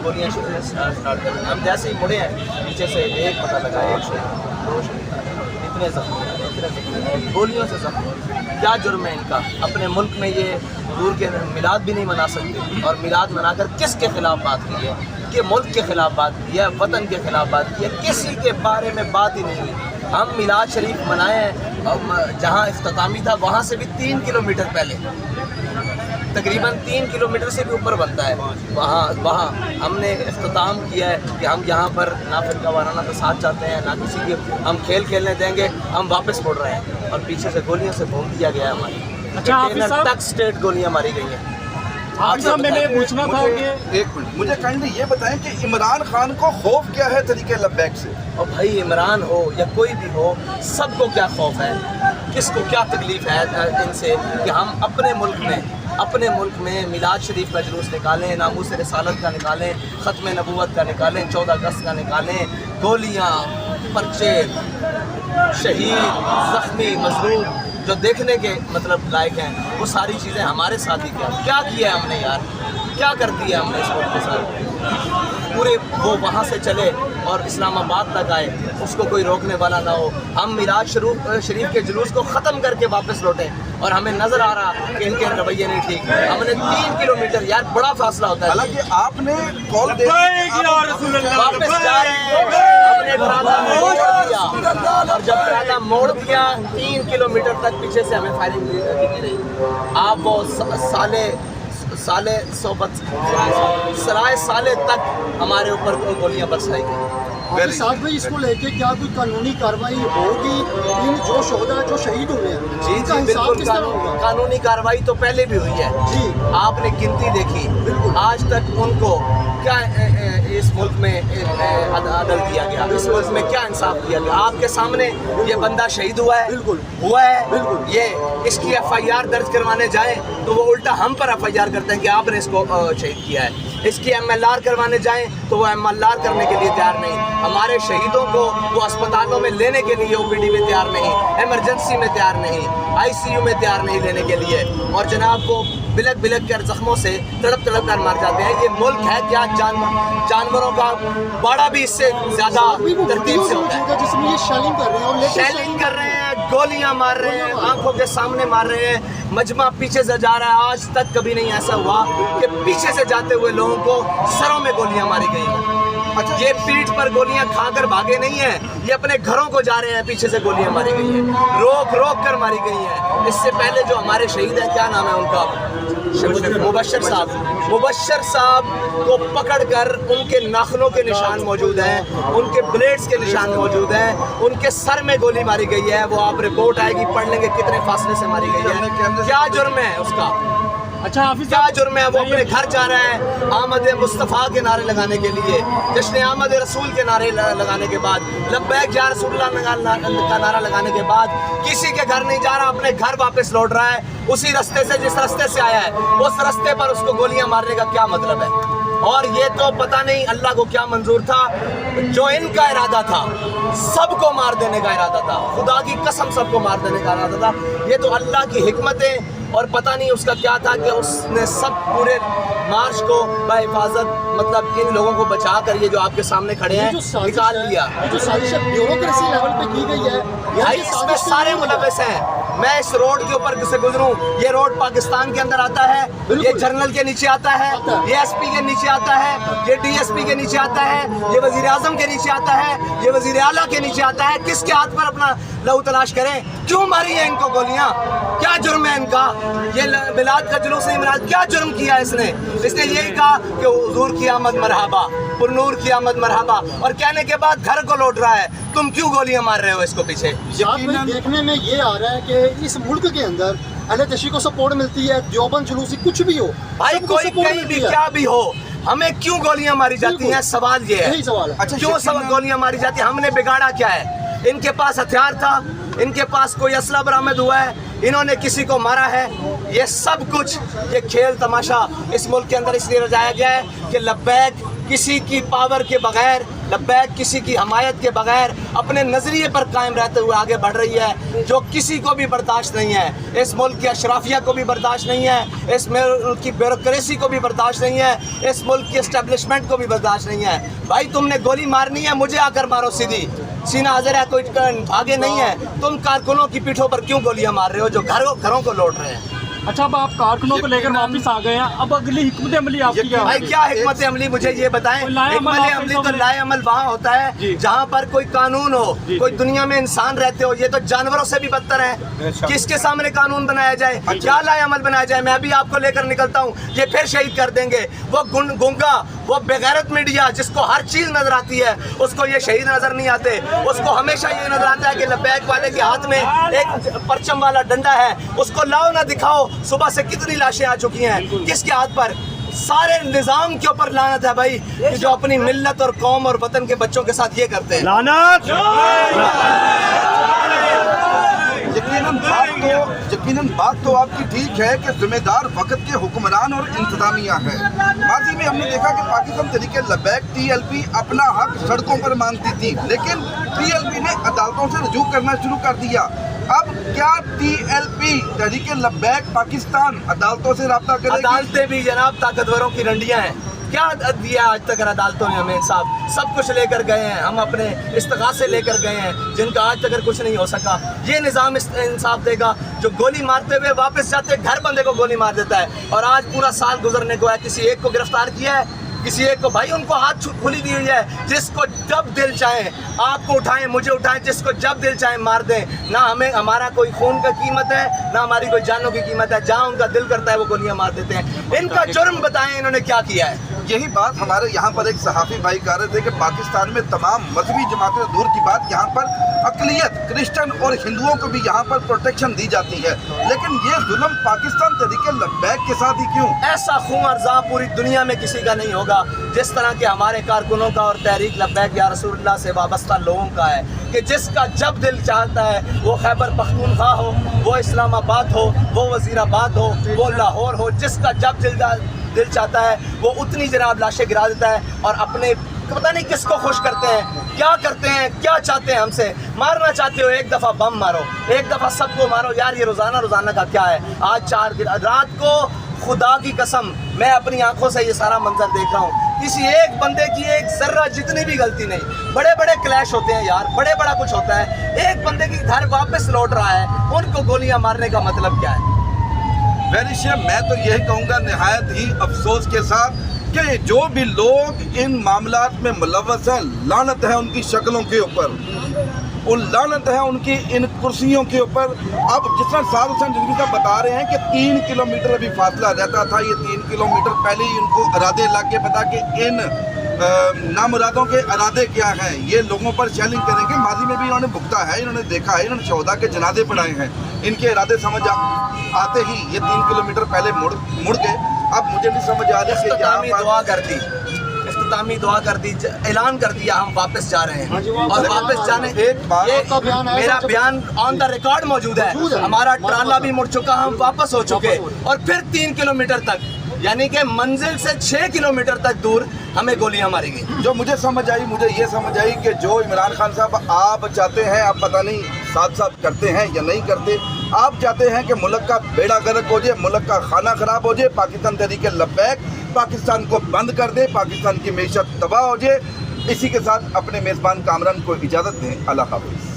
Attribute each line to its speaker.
Speaker 1: गोलियां स्टार्ट कर दी। हम जैसे ही मुड़े हैं पीछे से एक पता लगा, एक शहीद, दो शहीद, इतने जख्मी, गोलियों से जख्मी। क्या जुर्म है इनका? अपने मुल्क में ये दूर के मिलाद भी नहीं मना सकते, और मिलाद मनाकर किसके खिलाफ बात की है? कि मुल्क के खिलाफ बात की है, वतन के खिलाफ बात की है, किसी के बारे में बात ही नहीं हुई। हम मिलाद शरीफ मनाए हैं, और जहाँ इख्तितामी था वहाँ से भी 3 किलोमीटर पहले, तकरीबन 3 किलोमीटर से भी ऊपर बनता है, वहाँ हमने इख्तिताम किया है कि हम यहाँ पर ना फिरका वाराना के साथ जाते हैं, ना किसी की हम खेल खेलने देंगे। हम वापस मुड़ रहे हैं और पीछे से गोलियों से भून दिया गया है हमारी। कंटेनर तक स्टेट गोलियाँ मारी गई हैं।
Speaker 2: आपसे मैंने ये पूछना था कि
Speaker 3: एक मिनट, मुझे काइंडली ये बताएं कि इमरान खान को खौफ क्या है तरीके लब्बैक से?
Speaker 1: और भाई इमरान हो या कोई भी हो, सबको क्या खौफ है, किसको क्या तकलीफ़ है इनसे कि हम अपने मुल्क में मिलाद शरीफ का जुलूस निकालें, नामूस रिसालत का निकालें, ख़त्म नबूवत का निकालें, 14 अगस्त का निकालें, गोलियाँ, पर्चे, शहीद, ज़ख्मी, मज़लूम जो देखने के मतलब लायक हैं, वो सारी चीज़ें हमारे साथ ही क्या किया है हमने यार, क्या कर दिया हमने इस वक्त के साथ। पूरे वो वहाँ से चले और इस्लामाबाद तक आए, उसको कोई रोकने वाला ना हो। हम मिलाद शरीफ के जुलूस को ख़त्म करके वापस लौटें और हमें नज़र आ रहा कि इनके रवैये नहीं ठीक। हमने 3 किलोमीटर, यार बड़ा फासला होता है।
Speaker 3: हालांकि आपने कॉल दे
Speaker 1: वापस जा रहे हैं, हमने ट्राला मोड़ दिया, और जब ट्राला मोड़ दिया 3 किलोमीटर तक पीछे से हमें फायरिंग दिखी रही। आप वो साले सोबत सराय साले तक हमारे ऊपर गोलियां बरसाई गई।
Speaker 2: साथ में इसको लेके क्या कोई कानूनी कार्रवाई होगी? इन जो शोहदा जो शहीद हुए हैं,
Speaker 1: जी जी बिल्कुल, कानूनी कार्रवाई तो पहले भी हुई है
Speaker 2: जी।
Speaker 1: आपने गिनती देखी,
Speaker 2: बिल्कुल।
Speaker 1: आज तक उनको क्या इस मुल्क में अदल दिया गया, इस मुल्क में क्या इंसाफ दिया गया? आपके सामने ये बंदा शहीद हुआ है,
Speaker 2: बिल्कुल
Speaker 1: हुआ है,
Speaker 2: बिल्कुल।
Speaker 1: ये इसकी FIR दर्ज करवाने जाए तो वो उल्टा हम पर FIR करते हैं कि आपने इसको शहीद किया है। इसकी MLR करवाने जाएं तो वो MLR करने के लिए तैयार नहीं। हमारे शहीदों को वो अस्पतालों में लेने के लिए OPD में तैयार नहीं, इमरजेंसी में तैयार नहीं, ICU में तैयार नहीं लेने के लिए, और जनाब को बिलक बिलक कर जख्मों से तड़प तड़प कर मार जाते हैं। ये मुल्क है क्या? जानवरों का बाड़ा भी इससे ज़्यादा तरतीब से होता है।
Speaker 2: जिसमें ये
Speaker 1: शेलिंग कर रहे हैं, गोलियां मार रहे हैं, आंखों के सामने मार रहे हैं, मजमा पीछे से जा रहा है। आज तक कभी नहीं ऐसा हुआ कि पीछे से जाते हुए लोगों को सरों में गोलियां मारी गई हैं। अच्छा, ये पीठ पर गोलियां खाकर भागे नहीं हैं, ये अपने घरों को जा रहे हैं, पीछे से गोलियां मारी गई हैं, रोक रोक कर मारी गई हैं। इससे पहले जो हमारे शहीद हैं, क्या नाम है उनका, मुबश्शिर साहब को पकड़कर उनके नाखूनों के निशान मौजूद हैं, उनके ब्लेड्स के निशान मौजूद हैं, उनके सर में गोली मारी गई है। वो आप रिपोर्ट आएगी, पढ़ लेंगे कितने फासले से मारी गई है, क्या जुर्म है उसका।
Speaker 2: अच्छा हाफिज,
Speaker 1: क्या जुर्म है? वो अपने घर जा रहा है आमद मुस्तफ़ा के नारे लगाने के लिए, जश्न आमद रसूल के नारे लगाने के बाद, लब्बैक या रसूलुल्लाह का नारा लगाने के बाद किसी के घर नहीं जा रहा, अपने घर वापस लौट रहा है उसी रास्ते से जिस रास्ते से आया है। उस रास्ते पर उसको गोलियां मारने का क्या मतलब है? और ये तो पता नहीं अल्लाह को क्या मंजूर था, जो इनका इरादा था सबको मार देने का इरादा था, खुदा की कसम सबको मार देने का इरादा था। ये तो अल्लाह की हिकमतें, और पता नहीं उसका क्या था कि उसने सब पूरे मार्च को बहिफाजत, मतलब इन लोगों को बचा कर ये जो आपके सामने खड़े हैं निकाल लिया।
Speaker 2: जो साजिश ब्यूरोक्रेसी लेवल पे की गई है
Speaker 1: भाई, इसमें सारे मुलव्वस हैं। मैं इस रोड के ऊपर से गुजरूं, ये रोड पाकिस्तान के अंदर आता है, ये जनरल के नीचे आता है, ये SP के नीचे आता है, ये DSP के नीचे आता है, ये वजीर आजम के नीचे आता है, ये वजीर आला के नीचे आता है। किसके हाथ पर अपना लहू तलाश करें? क्यों मारी है इनको गोलियां? क्या जुर्म है इनका? ये मिलाद का जुलूस नहीं मना, क्या जुर्म किया इसने? इसने यही कहा कि हुजूर की आमद मरहबा, पुरनूर की आमद मरहबा, और कहने के बाद घर को लौट रहा है। तुम क्यों गोलियां मार रहे हो इसको पीछे?
Speaker 2: देखने में ये आ रहा है कि इस मुल्क के अंदर अहले तशरीह को सपोर्ट मिलती है, देवबंद जुलूसी कुछ भी हो,
Speaker 1: भाई कोई कहीं भी क्या भी हो, हमें क्यों गोलियां मारी जाती हैं? सवाल ये है,
Speaker 3: अच्छा,
Speaker 1: क्यों सब गोलियां मारी जाती हैं? हमने बिगाड़ा क्या है? इनके पास हथियार था, इनके पास कोई असला बरामद हुआ है, इन्होंने किसी को मारा है। ये सब कुछ ये खेल तमाशा इस मुल्क के अंदर इसलिए रचाया गया है कि लब्बैक किसी की पावर के बगैर लब्बैक किसी की हमायत के बगैर अपने नज़रिए पर कायम रहते हुए आगे बढ़ रही है, जो किसी को भी बर्दाश्त नहीं है। इस मुल्क की अशराफिया को भी बर्दाश्त नहीं है, इस मुल्क की ब्यूरोक्रेसी को भी बर्दाश्त नहीं है, इस मुल्क की एस्टेब्लिशमेंट को भी बर्दाश्त नहीं है। भाई तुमने गोली मारनी है, मुझे आकर मारो सीधी, सीना हाजिर है, कोई आगे नहीं है। तुम कारकुनों की पीठों पर क्यों गोलियां मार रहे हो जो घरों को लौट रहे हैं?
Speaker 4: अच्छा, अब आप कारकुनों को लेकर वापस आ गए हैं, अब अगली हिकमत अमली आपकी क्या
Speaker 1: भाई
Speaker 4: होगी?
Speaker 1: क्या हिकमत अमली मुझे ये बताएं। हिकमत अमली तो लाए अमल वहाँ होता है जहाँ पर कोई कानून हो, कोई दुनिया में इंसान रहते हो। ये तो जानवरों से भी बदतर है। किसके सामने कानून बनाया जाए, क्या लाए अमल बनाया जाए? मैं अभी आपको लेकर निकलता हूँ, ये फिर शहीद कर देंगे। वो गुंगा, वो बेगैरत मीडिया जिसको हर चीज नजर आती है, उसको ये शहीद नजर नहीं आते। उसको हमेशा ये नजर आता है कि लब्बैक वाले के हाथ में एक परचम वाला डंडा है, उसको लाओ ना दिखाओ। सुबह से कितनी लाशें आ चुकी हैं, किसके हाथ पर? सारे निजाम के ऊपर लानत है भाई, कि जो अपनी मिल्लत और कौम और वतन के बच्चों के साथ ये करते हैं।
Speaker 4: लानत।
Speaker 3: यकीनन बात तो आपकी ठीक है कि जिम्मेदार वक्त के हुक्मरान और इंतजामिया है। माजी में हमने देखा कि पाकिस्तान तहरीक लब्बैक टीएलपी अपना हक सड़कों पर मांगती थी, लेकिन टीएलपी ने अदालतों से रुजू करना शुरू कर दिया। अब क्या टीएलपी तहरीक लब्बैक पाकिस्तान अदालतों से रब्ता करेगी?
Speaker 1: अदालतें भी जनाब ताकतवरों की रंडियां हैं। क्या दिया आज तक अदालतों ने हमें इंसाफ? सब कुछ लेकर गए हैं, हम अपने इस्तिगासे लेकर गए हैं, जिनका आज तक कुछ नहीं हो सका। ये निज़ाम इंसाफ देगा जो गोली मारते हुए वापस जाते घर बंदे को गोली मार देता है। और आज पूरा साल गुजरने को है, किसी एक को गिरफ्तार किया है, किसी एक को। भाई उनको हाथ खुली दी हुई है, जिसको जब दिल चाहे आपको उठाएं, मुझे उठाएं, जिसको जब दिल चाहे मार दें। ना हमें हमारा कोई खून का कीमत है, ना हमारी कोई जानों की कीमत है। जहाँ उनका दिल करता है वो गोलियां मार देते हैं। इनका जुर्म बताएं, इन्होंने क्या किया है?
Speaker 3: यही बात हमारे यहाँ पर एक सहाफ़ी भाई कह रहे थे कि पाकिस्तान में तमाम मजहबी जमातें, दूर की बात, यहाँ पर अक़लियत क्रिश्चियन और हिंदुओं को भी यहाँ पर प्रोटेक्शन दी जाती है, लेकिन ये जुल्म पाकिस्तान तहरीक लब्बैक के साथ ही क्यों?
Speaker 1: ऐसा खून अर्ज़ा पूरी दुनिया में किसी का नहीं होगा जिस तरह के हमारे कारकुनों का और तहरीक लब्बैक या रसूलुल्लाह से वाबस्ता लोगों का है, कि जिसका जब दिल चाहता है, वो खैबर पख्तूनख्वा हो, वो इस्लामाबाद हो, वो वज़ीराबाद हो, वो लाहौर हो, जिसका जब दिल चाहता है वो उतनी जनाब लाशें गिरा देता है और अपने पता नहीं किसको खुश करते हैं, क्या करते हैं, क्या चाहते हैं हमसे। मारना चाहते हो एक दफ़ा बम मारो, एक दफ़ा सबको मारो। यार ये रोज़ाना का क्या है? आज 4 रात को खुदा की कसम मैं अपनी आंखों से ये सारा मंजर देख रहा हूँ। किसी एक बंदे की एक जर्रा जितनी भी गलती नहीं। बड़े बड़े क्लैश होते हैं यार, बड़ा कुछ होता है। एक बंदे की घर वापस लौट रहा है, उनको गोलियां मारने का मतलब क्या है?
Speaker 3: वैसे मैं तो यही कहूँगा निहायत ही अफसोस के साथ कि जो भी लोग इन मामलात में मुलव्वस हैं, लानत है उनकी शक्लों के ऊपर, उन लानत है उनकी इन कुर्सियों के ऊपर। अब जिस तरह साद हुसैन रिजवी साहब बता रहे हैं कि 3 किलोमीटर अभी फासला रहता था, ये 3 किलोमीटर पहले ही उनको इरादे लग के पता कि इन नामुरादों के इरादे क्या हैं, ये लोगों पर शेलिंग करेंगे। माजी में भी इन्होंने भुगता है, इन्होंने देखा है, इन्होंने शोहदा के जनाजे पढ़ाए हैं। इनके इरादे समझ आते ही ये 3 किलोमीटर पहले मुड़ गए। अब मुझे नहीं समझ आ रही
Speaker 1: इख्तितामी दुआ कर दी, ऐलान कर दिया हम वापस जा रहे हैं। और वापस जाने मेरा बयान ऑन द रिकॉर्ड मौजूद है। हमारा ट्राला भी मुड़ चुका, हम वापस हो चुके और फिर 3 किलोमीटर तक, यानी कि मंजिल से 6 किलोमीटर तक दूर हमें गोलियां मारी गई।
Speaker 3: जो मुझे ये समझ आई कि जो इमरान खान साहब आप चाहते हैं, आप पता नहीं साथ करते हैं या नहीं करते, आप चाहते हैं कि मुल्क का बेड़ा गर्क हो जाए, मुल्क का खाना खराब हो जाए, पाकिस्तान तहरीक लब्बैक पाकिस्तान को बंद कर दे, पाकिस्तान की मैशत तबाह हो जाए। इसी के साथ अपने मेज़बान कामरान को इजाज़त दें। अल्लाह हाफ़िज़।